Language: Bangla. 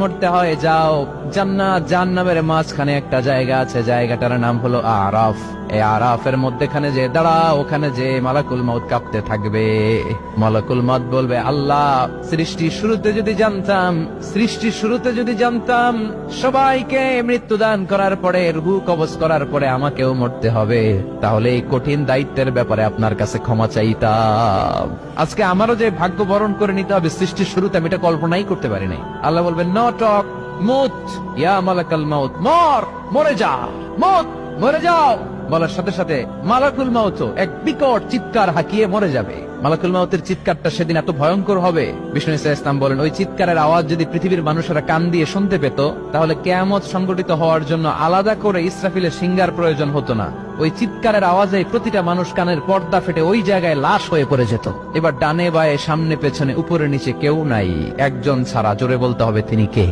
মরতে হয় যাও, জান্নাত জাহান্নামের মাঝখানে একটা জায়গা আছে, জায়গাটার নাম হলো আরাফ। এই আরাফের মধ্যখানে যে দাঁড়া, ওখানে যে মালাকুল মউত কাঁপতে থাকবে। মালাকুল মউত বলবে, আল্লাহ সৃষ্টির শুরুতে যদি জানতাম সবাইকে মৃত্যুদান করার পরে, রূহ কবজ করার পরে আমাকেও মরতে হবে, তাহলে এই কঠিন দায়িত্বের ব্যাপারে আপনার কাছে ক্ষমা চাইতাম। আজকে আমারও যে ভাগ্য বরণ করে নিতে হবে সৃষ্টির শুরুতে, আমি এটা কল্পনাই করতে পারি নাই। আল্লাহ বলবেন, নো টক, মুত ইয়া মালাকুল মউত, মরে যা, মরে যাও। বলার সাথে সাথে মালাকুল মউত এক বিকট চিৎকার হাঁকিয়ে মরে যাবে। মালাকুল মউতের চিৎকারটা সেদিন এত ভয়ঙ্কর হবে, বিষ্ণু ইসলাম বলেন, ওই চিৎকারের আওয়াজ যদি পৃথিবীর মানুষেরা কান দিয়ে শুনতে পেত, তাহলে কিয়ামত সংগঠিত হওয়ার জন্য আলাদা করে ইসরাফিলের সিংহার প্রয়োজন হতো না। ওই চিৎকারের আওয়াজে প্রতিটা মানুষ কানের পর্দা ফেটে ওই জায়গায় লাশ হয়ে পড়ে যেত। এবার ডানে বায়ে সামনে পেছনে উপরে নিচে কেউ নাই, একজন ছাড়া। জোরে বলতে হবে, তিনি কে?